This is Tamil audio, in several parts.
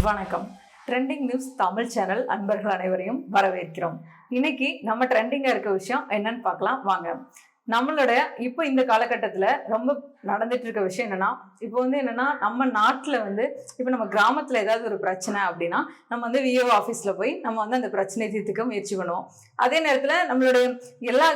வணக்கம். ட்ரெண்டிங் நியூஸ் தமிழ் சேனல் அன்பர்கள் அனைவரையும் வரவேற்கிறோம். இன்னைக்கு நம்ம ட்ரெண்டிங்கா இருக்க விஷயம் என்னன்னு பார்க்கலாம் வாங்க. நம்மளோட இப்போ இந்த காலகட்டத்துல ரொம்ப நடந்துட்டு இருக்க விஷயம் என்னன்னா, இப்போ என்னன்னா நம்ம நாட்டுல இப்போ நம்ம கிராமத்துல ஏதாவது ஒரு பிரச்சனை அப்படின்னா நம்ம விஓ ஆஃபீஸ்ல போய் நம்ம அந்த பிரச்சனையை தீர்த்துக்க முயற்சி பண்ணுவோம். அதே நேரத்துல நம்மளுடைய எல்லா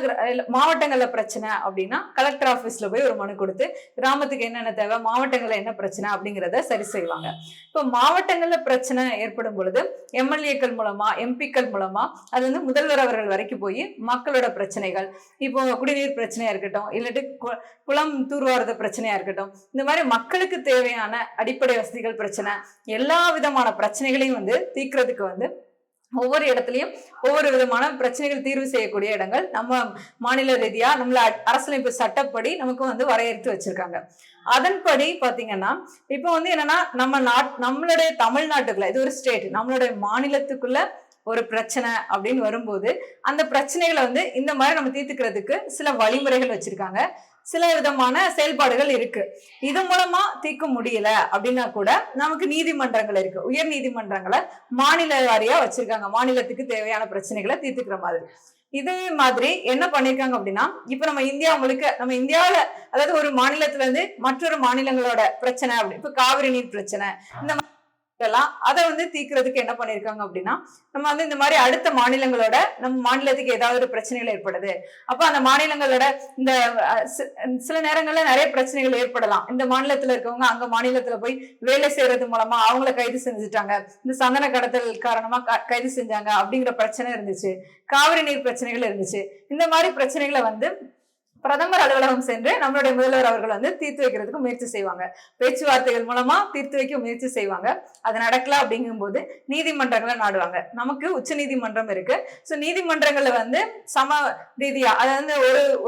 மாவட்டங்கள்ல பிரச்சனை அப்படின்னா கலெக்டர் ஆஃபீஸ்ல போய் ஒரு மனு கொடுத்து கிராமத்துக்கு என்னென்ன தேவை, மாவட்டங்கள்ல என்ன பிரச்சனை அப்படிங்கிறத சரி செய்வாங்க. இப்போ மாவட்டங்கள்ல பிரச்சனை ஏற்படும் பொழுது எம்எல்ஏக்கள் மூலமா, எம்பிக்கள் மூலமா அது முதல்வர் அவர்கள் வரைக்கும் போய் மக்களோட பிரச்சனைகள், இப்போ குடிநீர் பிரச்சனையா இருக்கட்டும், இல்லாட்டி குளம் தூர்வாரத பிரச்சனையா இருக்கட்டும், இந்த மாதிரி மக்களுக்கு தேவையான அடிப்படை வசதிகள் பிரச்சனை, எல்லா விதமான பிரச்சனைகளையும் தீர்க்கிறதுக்கு ஒவ்வொரு இடத்துலயும் ஒவ்வொரு விதமான பிரச்சனைகள் தீர்வு செய்யக்கூடிய இடங்கள் நம்ம மாநில ரீதியா நம்மள அரசியலமைப்பு சட்டப்படி நமக்கு வரையறுத்து வச்சிருக்காங்க. அதன்படி பாத்தீங்கன்னா இப்போ என்னன்னா நம்மளுடைய தமிழ்நாட்டுக்குள்ள இது ஒரு ஸ்டேட், நம்மளுடைய மாநிலத்துக்குள்ள ஒரு பிரச்சனை அப்படின்னு வரும்போது அந்த பிரச்சனைகளை இந்த மாதிரி நம்ம தீர்த்துக்கிறதுக்கு சில வழிமுறைகள் வச்சிருக்காங்க, சில விதமான செயல்பாடுகள் இருக்கு. இது மூலமா தீர்க்க முடியல அப்படின்னா கூட நமக்கு நீதிமன்றங்கள் இருக்கு. உயர் நீதிமன்றங்களை மாநில வாரியா வச்சிருக்காங்க, மாநிலத்துக்கு தேவையான பிரச்சனைகளை தீர்த்துக்கிற மாதிரி. இதே மாதிரி என்ன பண்ணிருக்காங்க அப்படின்னா, இப்ப நம்ம இந்தியா முழுக்க, நம்ம இந்தியாவில அதாவது ஒரு மாநிலத்துல மற்றொரு மாநிலங்களோட பிரச்சனை அப்படி, இப்ப காவிரி நீர் பிரச்சனை, இந்த அதை தீர்க்கிறதுக்கு என்ன பண்ணிருக்காங்க அப்படின்னா, நம்ம இந்த மாதிரி அடுத்த மாநிலங்களோட நம்ம மாநிலத்துக்கு ஏதாவது ஒரு பிரச்சனைகள் ஏற்படுது, அப்ப அந்த மாநிலங்களோட இந்த சில நேரங்கள்ல நிறைய பிரச்சனைகள் ஏற்படலாம். இந்த மாநிலத்துல இருக்கவங்க அங்க மாநிலத்துல போய் வேலை செய்யறது மூலமா அவங்கள கைது செஞ்சுட்டாங்க, இந்த சந்தன கடத்தல் காரணமா கைது செஞ்சாங்க அப்படிங்கிற பிரச்சனை இருந்துச்சு, காவிரி நீர் பிரச்சனைகள் இருந்துச்சு. இந்த மாதிரி பிரச்சனைகளை பிரதமர் அலுவலகம் சென்று நம்மளுடைய முதல்வர் அவர்கள் தீர்த்து வைக்கிறதுக்கு முயற்சி செய்வாங்க. பேச்சுவார்த்தைகள் மூலமா தீர்த்து வைக்க முயற்சி செய்வாங்க. அது நடக்கல அப்படிங்கும் போது நீதிமன்றங்களை நாடுவாங்க. நமக்கு உச்ச நீதிமன்றம் இருக்கு. சோ நீதிமன்றங்கள்ல சம ரீதியா, அதாவது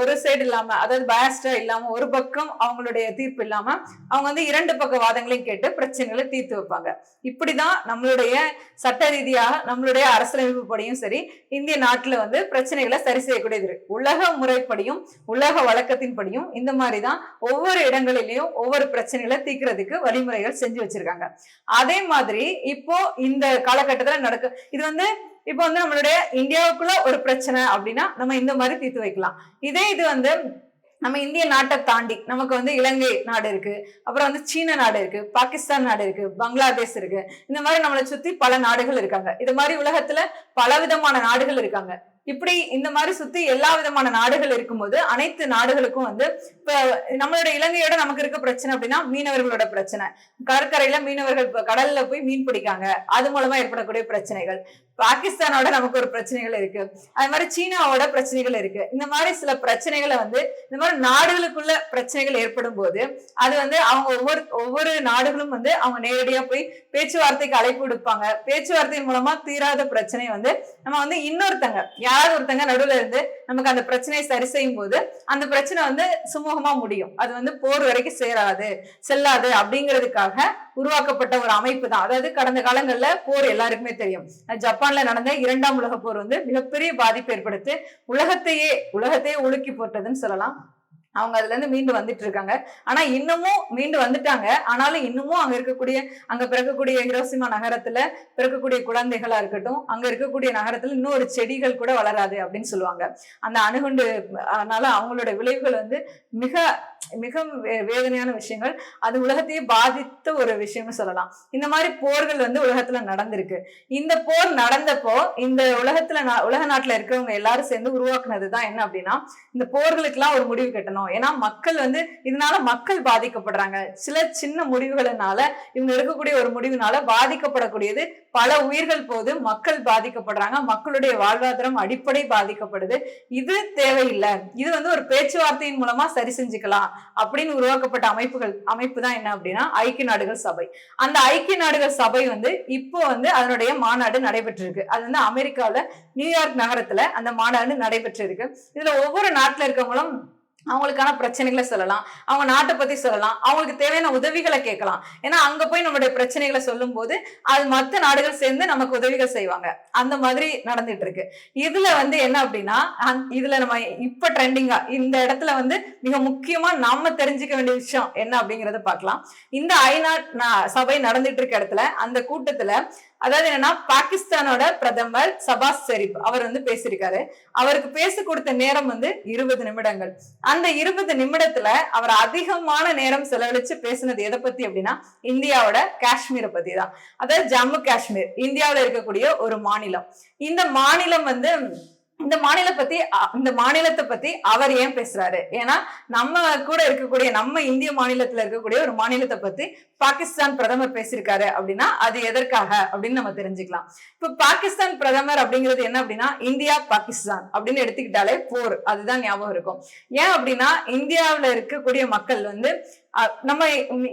ஒரு சைடு இல்லாம, அதாவது பயஸ்டா இல்லாம, ஒரு பக்கம் அவங்களுடைய தீர்ப்பு இல்லாம அவங்க இரண்டு பக்க வாதங்களையும் கேட்டு பிரச்சனைகளை தீர்த்து வைப்பாங்க. இப்படிதான் நம்மளுடைய சட்ட ரீதியாக நம்மளுடைய அரசியலமைப்பு படியும் சரி, இந்திய நாட்டுல பிரச்சனைகளை சரி செய்யக்கூடியது. உலக முறைப்படியும் உலக வழக்கத்தின்படியும் இந்த மாதிரிதான் ஒவ்வொரு இடங்களிலையும் ஒவ்வொரு பிரச்சனைகளை தீர்க்கிறதுக்கு வழிமுறைகள் செஞ்சு வச்சிருக்காங்க. அதே மாதிரி இப்போ இந்த காலகட்டத்துல நடக்க இது இப்போ நம்மளுடைய இந்தியாவுக்குள்ள ஒரு பிரச்சனை அப்படின்னா நம்ம இந்த மாதிரி தீர்த்து வைக்கலாம். இதே இது நம்ம இந்திய நாட்டை தாண்டி நமக்கு இலங்கை நாடு இருக்கு, அப்புறம் சீன நாடு இருக்கு, பாகிஸ்தான் நாடு இருக்கு, பங்களாதேஷ் இருக்கு, இந்த மாதிரி நம்மளை சுத்தி பல நாடுகள் இருக்காங்க. இது மாதிரி உலகத்துல பல விதமான நாடுகள் இருக்காங்க. இப்படி இந்த மாதிரி சுத்தி எல்லா விதமான நாடுகள் இருக்கும்போது அனைத்து நாடுகளுக்கும் இப்ப நம்மளோட இலங்கையோட நமக்கு இருக்க பிரச்சனை அப்படின்னா மீனவர்களோட பிரச்சனை, கடற்கரையில மீனவர்கள் கடல்ல போய் மீன் பிடிக்காங்க, அது மூலமா ஏற்படக்கூடிய பிரச்சனைகள். பாகிஸ்தானோட நமக்கு ஒரு பிரச்சனைகள் இருக்கு, அது மாதிரி சீனாவோட பிரச்சனைகள் இருக்கு. இந்த மாதிரி சில பிரச்சனைகளை இந்த மாதிரி நாடுகளுக்குள்ள பிரச்சனைகள் ஏற்படும் போது அது அவங்க ஒவ்வொரு நாடுகளும் அவங்க நேரடியா போய் பேச்சுவார்த்தைக்கு அழைப்பு விடுப்பாங்க. பேச்சுவார்த்தையின் மூலமா தீராத பிரச்சனை நம்ம இன்னொருத்தங்க யாராவது ஒருத்தங்க நடுவுல இருந்து நமக்கு அந்த பிரச்சனையை சரி செய்யும் போது அந்த பிரச்சனை சுமூகமா முடியும். அது போர் வரைக்கும் செல்லாது அப்படிங்கிறதுக்காக உருவாக்கப்பட்ட ஒரு அமைப்பு தான். அதாவது கடந்த காலங்கள்ல போர் எல்லாருக்குமே தெரியும், ஜப்பான்ல நடந்த 2ஆம் உலக போர் மிகப்பெரிய பாதிப்பு ஏற்படுத்தி உலகத்தையே உலுக்கி போட்டதுன்னு சொல்லலாம். அவங்க அதுல இருந்து மீண்டு வந்துட்டு இருக்காங்க. ஆனா இன்னமும் மீண்டு வந்துட்டாங்க. ஆனாலும் இன்னமும் அங்க பிறக்கக்கூடிய ஹிரோஷிமா நகரத்துல பிறக்கக்கூடிய குழந்தைகளா இருக்கட்டும், அங்க இருக்கக்கூடிய நகரத்துல இன்னும் ஒரு செடிகள் கூட வளராது அப்படின்னு சொல்லுவாங்க. அந்த அணுகுண்டு அதனால அவங்களோட விளைவுகள் மிக மிக வேதனையான விஷயங்கள். அது உலகத்தையே பாதித்த ஒரு விஷயம்னு சொல்லலாம். இந்த மாதிரி போர்கள் உலகத்துல நடந்திருக்கு. இந்த போர் நடந்தப்போ இந்த உலக நாட்டுல இருக்கிறவங்க எல்லாரும் சேர்ந்து உருவாக்குனதுதான் என்ன அப்படின்னா, இந்த போர்களுக்கு எல்லாம் ஒரு முடிவு கட்டணும். ஏன்னா மக்கள் இதனால மக்கள் பாதிக்கப்படுறாங்க. சில சின்ன முடிவுகளினால இவங்க எடுக்கக்கூடிய ஒரு முடிவுனால பாதிக்கப்படக்கூடியது பல உயிர்கள் போது, மக்கள் பாதிக்கப்படுறாங்க, மக்களுடைய வாழ்வாதாரம் அடிப்படை பாதிக்கப்படுது. இது தேவையில்லை. இது ஒரு பேச்சுவார்த்தையின் மூலமா சரி செஞ்சுக்கலாம் அப்படின்னு உருவாக்கப்பட்ட அமைப்பு தான் என்ன அப்படின்னா ஐக்கிய நாடுகள் சபை. அந்த ஐக்கிய நாடுகள் சபை இப்போ அதனுடைய மாநாடு நடைபெற்று இருக்கு. அது அமெரிக்காவில நியூயார்க் நகரத்துல அந்த மாநாடு நடைபெற்று இருக்கு. இதுல ஒவ்வொரு நாட்டுல இருக்கவங்களும் அவங்களுக்கான பிரச்சனைகளை சொல்லலாம், அவங்க நாட்டை பத்தி சொல்லலாம், அவங்களுக்கு தேவையான உதவிகளை கேட்கலாம். ஏன்னா அங்க போய் நம்மளுடைய பிரச்சனைகளை சொல்லும் போது அது மத்த நாடுகள் சேர்ந்து நமக்கு உதவிகள் செய்வாங்க. அந்த மாதிரி நடந்துட்டு இருக்கு. இதுல வந்து என்ன அப்படின்னா இதுல நம்ம இப்ப ட்ரெண்டிங்கா இந்த இடத்துல வந்து மிக முக்கியமா நாம தெரிஞ்சுக்க வேண்டிய விஷயம் என்ன அப்படிங்கறத பார்க்கலாம். இந்த ஐநா சபை நடந்துட்டு இருக்க இடத்துல அந்த கூட்டத்துல அதாவது என்னன்னா பாகிஸ்தானோட பிரதமர் சபாஸ் ஷெரீப் அவர் வந்து பேசியிருக்காரு. அவருக்கு பேச கொடுத்த நேரம் வந்து 20 நிமிடங்கள். அந்த 20 நிமிடத்துல அவர் அதிகமான நேரம் செலவழிச்சு பேசினது எதை பத்தி அப்படின்னா இந்தியாவோட காஷ்மீரை பத்தி தான். அதாவது ஜம்மு காஷ்மீர் இந்தியாவில இருக்கக்கூடிய ஒரு மாநிலம். இந்த மாநிலம் வந்து இந்த மாநிலத்தை பத்தி அவர் ஏன் பேசுறாரு? ஏன்னா நம்ம கூட இருக்கக்கூடிய நம்ம இந்திய மாநிலத்துல இருக்கக்கூடிய ஒரு மாநிலத்தை பத்தி பாகிஸ்தான் பிரதமர் பேசியிருக்காரு அப்படின்னா அது எதற்காக அப்படின்னு நம்ம தெரிஞ்சுக்கலாம். இப்ப பாகிஸ்தான் பிரதமர் அப்படிங்கிறது என்ன அப்படின்னா இந்தியா பாகிஸ்தான் அப்படின்னு எடுத்துக்கிட்டாலே போர் அதுதான் ஞாபகம் இருக்கும். ஏன் அப்படின்னா இந்தியாவில இருக்கக்கூடிய மக்கள் வந்து நம்ம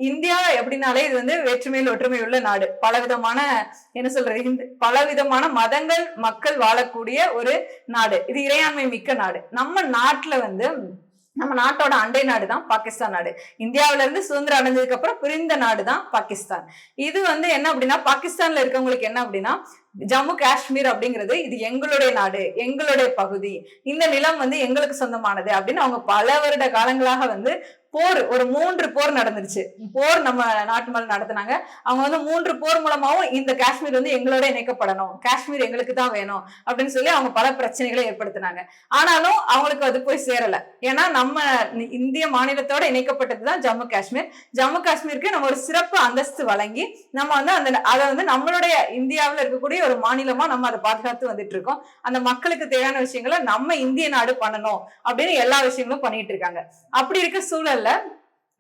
இந்தியா எப்படின்னாலே இது வந்து வேற்றுமையில் ஒற்றுமை உள்ள நாடு. பலவிதமான என்ன சொல்றது பலவிதமான மதங்கள் மக்கள் வாழக்கூடிய ஒரு நாடு. இது இறையாண்மை மிக்க நாடு. நம்ம நாட்டுல வந்து நம்ம நாட்டோட அண்டை நாடு தான் பாகிஸ்தான் நாடு. இந்தியாவில இருந்து சுதந்திரம் அடைஞ்சதுக்கு அப்புறம் பிரிந்த நாடு தான் பாகிஸ்தான். இது வந்து என்ன அப்படின்னா பாகிஸ்தான்ல இருக்கவங்களுக்கு என்ன அப்படின்னா ஜம்மு காஷ்மீர் அப்படிங்கிறது இது எங்களுடைய நாடு, எங்களுடைய பகுதி, இந்த நிலம் வந்து எங்களுக்கு சொந்தமானது அப்படின்னு அவங்க பல வருட காலங்களாக வந்து போர் ஒரு 3 போர் நடந்துருச்சு. போர் நம்ம நாட்டு மேல நடத்தினாங்க. அவங்க வந்து 3 போர் மூலமாவும் இந்த காஷ்மீர் வந்து எங்களோட இணைக்கப்படணும், காஷ்மீர் எங்களுக்கு தான் வேணும் அப்படின்னு சொல்லி அவங்க பல பிரச்சனைகளை ஏற்படுத்தினாங்க. ஆனாலும் அவங்களுக்கு அது போய் சேரல. ஏன்னா நம்ம இந்திய மாநிலத்தோட இணைக்கப்பட்டதுதான் ஜம்மு காஷ்மீர். ஜம்மு காஷ்மீருக்கு நம்ம ஒரு சிறப்பு அந்தஸ்து வழங்கி நம்ம வந்து அதை வந்து நம்மளுடைய இந்தியாவில் இருக்கக்கூடிய ஒரு மாநிலமா நம்ம அதை பாதுகாத்து வந்துட்டு இருக்கோம். அந்த மக்களுக்கு தேவையான விஷயங்களை நம்ம இந்திய நாடு பண்ணணும் அப்படின்னு எல்லா விஷயங்களும் பண்ணிட்டு இருக்காங்க. அப்படி இருக்க சூழல்ல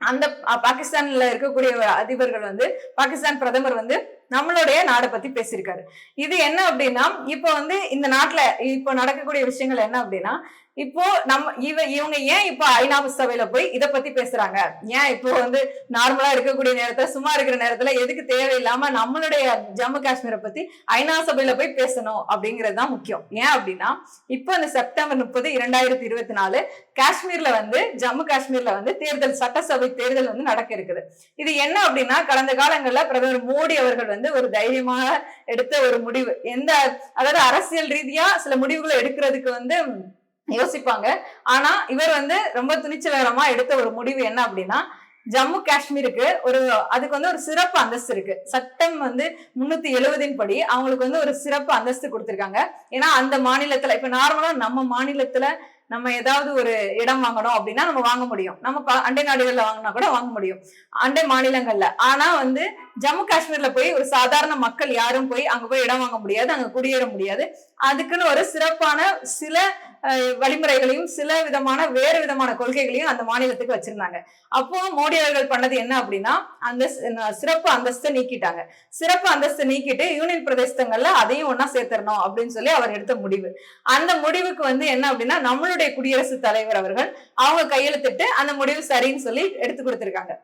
அந்த பாகிஸ்தான்ல இருக்கக்கூடிய அதிபர்கள் வந்து பாகிஸ்தான் பிரதமர் வந்து நம்மளுடைய நாடை பத்தி பேசியிருக்காரு. இது என்ன அப்படின்னா இப்ப வந்து இந்த நாட்டுல இப்ப நடக்கக்கூடிய விஷயங்கள் என்ன அப்படின்னா இப்போ நம்ம இவங்க ஏன் இப்ப ஐநா சபையில போய் இதை பத்தி பேசுறாங்க? ஏன் இப்போ வந்து நார்மலா இருக்கக்கூடிய நேரத்துல சும்மா இருக்கிற நேரத்துல எதுக்கு தேவையில்லாம நம்மளுடைய ஜம்மு காஷ்மீரை பத்தி ஐநா சபையில போய் பேசணும் அப்படிங்கிறது தான் முக்கியம். ஏன் அப்படின்னா இப்போ இந்த செப்டம்பர் 30, 2024 காஷ்மீர்ல வந்து ஜம்மு காஷ்மீர்ல வந்து தேர்தல் சட்டசபை தேர்தல் வந்து நடக்க இருக்குது. இது என்ன அப்படின்னா கடந்த காலங்கள்ல பிரதமர் மோடி அவர்கள் வந்து ஒரு தைரியமாக எடுத்த ஒரு முடிவு. அதாவது அரசியல் ரீதியா சில முடிவுகளை எடுக்கிறதுக்கு வந்து யோசிப்பாங்க. ஆனா இவர் வந்து ரொம்ப துணிச்சலகரமா எடுத்த ஒரு முடிவு என்ன அப்படின்னா ஜம்மு காஷ்மீருக்கு அதுக்கு வந்து ஒரு சிறப்பு அந்தஸ்து இருக்கு. சட்டம் வந்து 370 படி அவங்களுக்கு வந்து ஒரு சிறப்பு அந்தஸ்து கொடுத்திருக்காங்க. ஏன்னா அந்த மாநிலத்துல இப்ப நார்மலா நம்ம மாநிலத்துல நம்ம ஏதாவது ஒரு இடம் வாங்கணும் அப்படின்னா நம்ம வாங்க முடியும். நம்ம அண்டை நாடுகள்ல வாங்கினா கூட வாங்க முடியும், அண்டை மாநிலங்கள்ல. ஆனா வந்து ஜம்மு காஷ்மீர்ல போய் ஒரு சாதாரண மக்கள் யாரும் போய் அங்க போய் இடம் வாங்க முடியாது, அங்க குடியேற முடியாது. அதுக்குன்னு ஒரு சிறப்பான சில வழிமுறைகளையும் சில விதமான வேறு விதமான கொள்கைகளையும் அந்த மாநிலத்துக்கு வச்சிருந்தாங்க. அப்போ மோடி அவர்கள் பண்ணது என்ன அப்படின்னா அந்த சிறப்பு அந்தஸ்தை நீக்கிட்டாங்க. சிறப்பு அந்தஸ்தை நீக்கிட்டு யூனியன் பிரதேசங்கள்ல அதையும் ஒன்னா சேர்த்தரணும் அப்படின்னு சொல்லி அவர் எடுத்த முடிவு. அந்த முடிவுக்கு வந்து என்ன அப்படின்னா நம்மளுடைய குடியரசுத் தலைவர் அவர்கள் அவங்க கையெழுத்திட்டு அந்த முடிவு சரின்னு சொல்லி எடுத்து கொடுத்திருக்காங்க.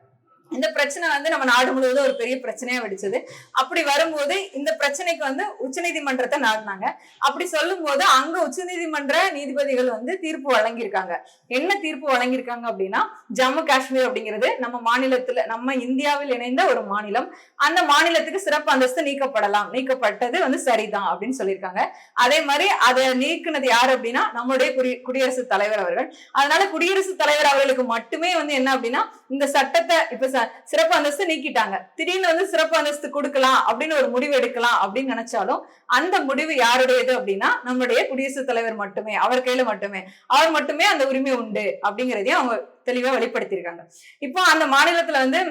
இந்த பிரச்சனை வந்து நம்ம நாடு முழுவதும் ஒரு பெரிய பிரச்சனையா வெடிச்சது. அப்படி வரும்போது இந்த பிரச்சனைக்கு வந்து உச்சநீதிமன்றத்தை நாடினாங்க. அப்படி சொல்லும் போது அங்க உச்சநீதிமன்ற நீதிபதிகள் வந்து தீர்ப்பு வழங்கியிருக்காங்க. என்ன தீர்ப்பு வழங்கியிருக்காங்க அப்படின்னா ஜம்மு காஷ்மீர் அப்படிங்கிறது நம்ம மாநிலத்துல நம்ம இந்தியாவில் இணைந்த ஒரு மாநிலம். அந்த மாநிலத்துக்கு சிறப்பு அந்தஸ்து நீக்கப்பட்டது வந்து சரிதான் அப்படின்னு சொல்லியிருக்காங்க. அதே மாதிரி அதை நீக்கினது யாரு அப்படின்னா நம்மளுடைய குடியரசுத் தலைவர் அவர்கள். அதனால குடியரசுத் தலைவர் அவர்களுக்கு மட்டுமே வந்து என்ன அப்படின்னா இந்த சட்டத்தை இப்ப சிறப்பு அந்தஸ்து நீக்கிட்டாங்க. திடீர்னு வந்து சிறப்பு அந்தஸ்து கொடுக்கலாம் அப்படின்னு ஒரு முடிவு எடுக்கலாம் அப்படின்னு நினைச்சாலும் அந்த முடிவு யாருடையது அப்படின்னா நம்மளுடைய குடியரசுத் தலைவர் மட்டுமே, அவர் கையில மட்டுமே, அவர் மட்டுமே அந்த உரிமை உண்டு அப்படிங்கிறதையும் அவங்க தெளிவா வெளிப்படுத்தியிருக்காங்க. இப்போ அந்த மாநிலத்துல வந்து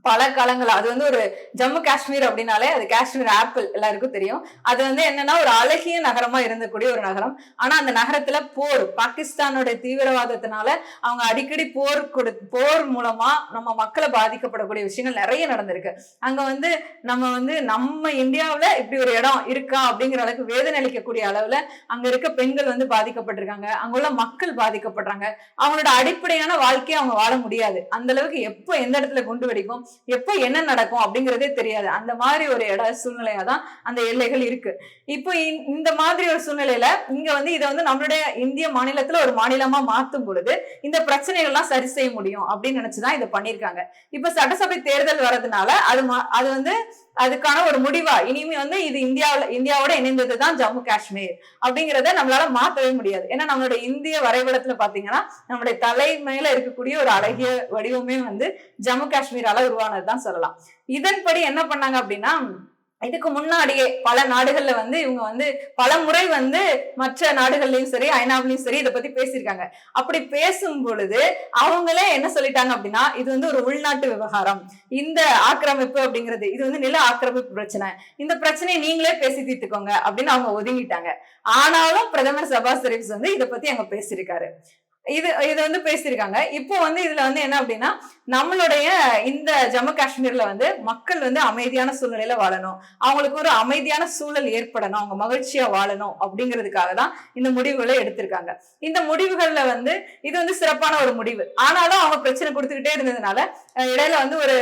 பல காலங்கள் அது வந்து ஒரு ஜம்மு காஷ்மீர் அப்படின்னாலே அது காஷ்மீர் ஆப்பிள் எல்லாருக்கும் தெரியும். அது வந்து என்னன்னா ஒரு அழகிய நகரமா இருந்தக்கூடிய ஒரு நகரம். ஆனா அந்த நகரத்துல போர், பாகிஸ்தானோட தீவிரவாதத்தினால அவங்க அடிக்கடி போர் மூலமா நம்ம மக்களை பாதிக்கப்படக்கூடிய விஷயங்கள் நிறைய நடந்திருக்கு. அங்க வந்து நம்ம இந்தியாவில இப்படி ஒரு இடம் இருக்கா அப்படிங்கிற அளவுக்கு வேதனை அளிக்கக்கூடிய அளவுல அங்க இருக்க பெண்கள் வந்து பாதிக்கப்பட்டிருக்காங்க, அங்குள்ள மக்கள் பாதிக்கப்படுறாங்க. அவங்களோட அடிப்படையான வாழ்க்கையை அவங்க வாழ முடியாது. அந்த அளவுக்கு எப்போ எந்த இடத்துல குண்டு வெடிக்கும், எப்போ என்ன நடக்கும் அப்படிங்கிறதே தெரியாது. அந்த மாதிரி ஒரு சூழ்நிலையா தான் அந்த எல்லைகள் இருக்கு. இப்போ இந்த மாதிரி ஒரு சூழ்நிலையில இங்க வந்து இதை வந்து நம்மளுடைய இந்திய மாநிலத்துல ஒரு மாநிலமா மாத்தும் பொழுது இந்த பிரச்சனைகள் எல்லாம் சரி செய்ய முடியும் அப்படின்னு நினைச்சுதான் இதை பண்ணிருக்காங்க. இப்ப சட்டசபை தேர்தல் வர்றதுனால அது வந்து அதுக்கான ஒரு முடிவா இனிமே வந்து இது இந்தியாவோட இணைந்ததுதான் ஜம்மு காஷ்மீர் அப்படிங்கிறத நம்மளால மாற்றவே முடியாது. ஏன்னா நம்மளுடைய இந்திய வரைபடத்துல பாத்தீங்கன்னா நம்மளுடைய தலைமையில இருக்கக்கூடிய ஒரு அழகிய வடிவமே வந்து ஜம்மு காஷ்மீரால உருவானதுதான் சொல்லலாம். இதன்படி என்ன பண்ணாங்க அப்படின்னா, இதுக்கு முன்னாடியே பல நாடுகள்ல வந்து இவங்க வந்து பல முறை வந்து மற்ற நாடுகள்லயும் சரி ஐநாவிலையும் சரி இதை பத்தி பேசியிருக்காங்க. அப்படி பேசும் பொழுது அவங்களே என்ன சொல்லிட்டாங்க அப்படின்னா, இது வந்து ஒரு உள்நாட்டு விவகாரம், இந்த ஆக்கிரமிப்பு அப்படிங்கிறது இது வந்து நில ஆக்கிரமிப்பு பிரச்சனை, இந்த பிரச்சனையை நீங்களே பேசி தீர்த்துக்கோங்க அப்படின்னு அவங்க ஒதுங்கிட்டாங்க. ஆனாலும் பிரதமர் ஷபாஸ் ஷெரீப் வந்து இதை பத்தி அங்க பேசியிருக்காரு. இது வந்து பேசியிருக்காங்க. இப்போ வந்து இதுல வந்து என்ன அப்படின்னா, நம்மளுடைய இந்த ஜம்மு காஷ்மீர்ல வந்து மக்கள் வந்து அமைதியான சூழ்நிலையில வாழணும், அவங்களுக்கு ஒரு அமைதியான சூழல் ஏற்படணும், அவங்க மகிழ்ச்சியா வாழணும் அப்படிங்கிறதுக்காக தான் இந்த முடிவுகளை எடுத்திருக்காங்க. இந்த முடிவுகள்ல வந்து இது வந்து சிறப்பான ஒரு முடிவு. ஆனாலும் அவங்க பிரச்சனை கொடுத்துக்கிட்டே இருந்ததுனால இடையில வந்து ஒரு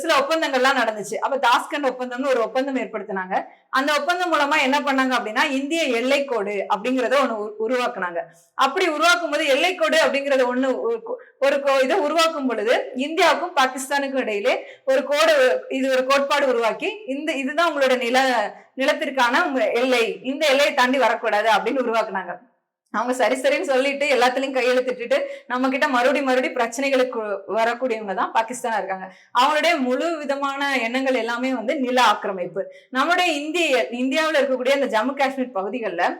சில ஒப்பந்தங்கள்லாம் நடந்துச்சு. அப்ப தாஸ்கண்ட் ஒப்பந்தம்னு ஒரு ஒப்பந்தம் ஏற்படுத்தினாங்க. அந்த ஒப்பந்தம் மூலமா என்ன பண்ணாங்க அப்படின்னா, இந்திய எல்லைக்கோடு அப்படிங்கறத ஒண்ணு உருவாக்குனாங்க. அப்படி உருவாக்கும் போது எல்லைக்கோடு அப்படிங்கறது ஒண்ணு ஒரு இதை உருவாக்கும் பொழுது இந்தியாவுக்கும் பாகிஸ்தானுக்கும் இடையிலே ஒரு கோட்பாடு உருவாக்கி இதுதான் உங்களோட நிலத்திற்கான எல்லை, இந்த எல்லையை தாண்டி வரக்கூடாது அப்படின்னு உருவாக்குனாங்க. அவங்க சரின்னு சொல்லிட்டு எல்லாத்துலயும் கையெழுத்திட்டு நம்ம கிட்ட மறுபடி பிரச்சனைகளுக்கு வரக்கூடியவங்க தான் பாகிஸ்தானா இருக்காங்க. அவங்களுடைய முழு விதமான எண்ணங்கள் எல்லாமே வந்து நில ஆக்கிரமிப்பு. நம்மளுடைய இந்தியாவில் இருக்கக்கூடிய இந்த ஜம்மு காஷ்மீர் பகுதிகளில்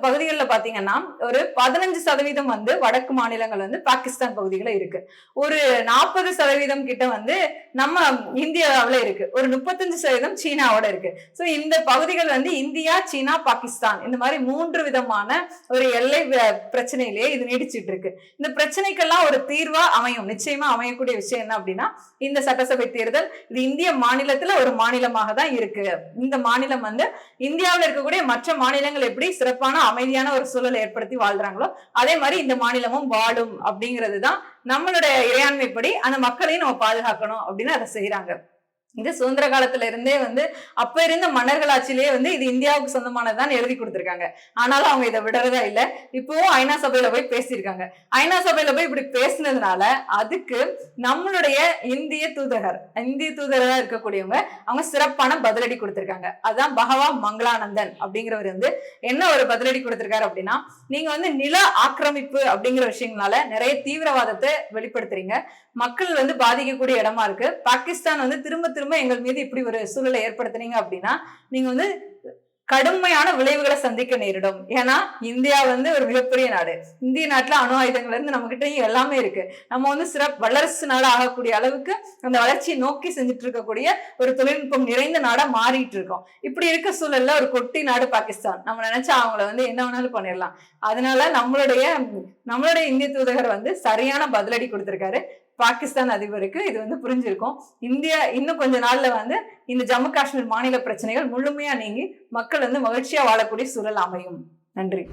பகுதிகளில் பாத்தீங்கன்னா ஒரு 15% வந்து வடக்கு மாநிலங்கள் வந்து பாகிஸ்தான் பகுதிகள இருக்கு. ஒரு 40% கிட்ட வந்து நம்ம இந்தியாவில இருக்கு. ஒரு 35% சீனாவோட இருக்கு. சோ இந்த பகுதிகள் வந்து இந்தியா, சீனா, பாகிஸ்தான் இந்த மாதிரி 3 விதமான ஒரு எல்லை பிரச்சனையிலேயே இது நீடிச்சிட்டு இருக்கு. இந்த பிரச்சனைக்கெல்லாம் ஒரு தீர்வா அமையும், நிச்சயமா அமையக்கூடிய விஷயம் என்ன அப்படின்னா, இந்த சட்டசபை தேர்தல் இது இந்திய மாநிலத்துல ஒரு மாநிலமாக தான் இருக்கு. இந்த மாநிலம் வந்து இந்தியாவில் இருக்கக்கூடிய மற்ற மாநிலங்கள் எப்படி சிறப்பான அமைதியான ஒரு சூழலை ஏற்படுத்தி வாழ்றாங்களோ அதே மாதிரி இந்த மாநிலமும் வாழும் அப்படிங்கிறது தான் நம்மளுடைய இறையாண்மைப்படி அந்த மக்களையும் நம்ம பாதுகாக்கணும் அப்படின்னு அதை செய்யறாங்க. இது சுதந்திர காலத்துல இருந்தே வந்து அப்ப இருந்த மன்னர்கள் ஆட்சியிலேயே வந்து இது இந்தியாவுக்கு சொந்தமானதான் எழுதி கொடுத்திருக்காங்க. ஆனாலும் அவங்க இதை விடுறதா இல்ல. இப்பவும் ஐநா சபையில போய் பேசியிருக்காங்க. ஐநா சபையில போய் இப்படி பேசினதுனால அதுக்கு நம்மளுடைய இந்திய தூதரா இருக்கக்கூடியவங்க அவங்க சிறப்பான பதிலடி கொடுத்திருக்காங்க. அதான் பகவா மங்களானந்தன் அப்படிங்கிறவர் வந்து என்ன ஒரு பதிலடி கொடுத்திருக்காரு அப்படின்னா, நீங்க வந்து நில ஆக்கிரமிப்பு அப்படிங்கிற விஷயங்களால நிறைய தீவிரவாதத்தை வெளிப்படுத்துறீங்க, மக்கள் வந்து பாதிக்கக்கூடிய இடமா இருக்கு. பாகிஸ்தான் வந்து திரும்ப எங்கள் மீது இப்படி ஒரு சூழலை ஏற்படுத்தினீங்க அப்படின்னா நீங்க வந்து கடுமையான விளைவுகளை சந்திக்க நேரிடும். ஏன்னா இந்தியா வந்து ஒரு மிகப்பெரிய நாடு. இந்திய நாட்டுல அணு ஆயுதங்கள்ல இருந்து நம்ம கிட்ட எல்லாமே இருக்கு. நம்ம வந்து வல்லரசு நாடு ஆகக்கூடிய அளவுக்கு அந்த வளர்ச்சியை நோக்கி செஞ்சுட்டு இருக்கக்கூடிய ஒரு தொழில்நுட்பம் நிறைந்த நாடா மாறிட்டு இருக்கோம். இப்படி இருக்க சூழல்ல ஒரு கொட்டி நாடு பாகிஸ்தான், நம்ம நினைச்சா அவங்கள வந்து என்ன வேணாலும் பண்ணிடலாம். அதனால நம்மளுடைய இந்திய தூதகர் வந்து சரியான பதிலடி கொடுத்திருக்காரு. பாகிஸ்தான் அதிபருக்கு இது வந்து புரிஞ்சிருக்கும். இந்தியா இன்னும் கொஞ்ச நாள்ல வந்து இந்த ஜம்மு காஷ்மீர் மாநில பிரச்சனைகள் முழுமையா நீங்கி மக்கள் வந்து மகிழ்ச்சியா வாழக்கூடிய சூழல் அமையும். நன்றி.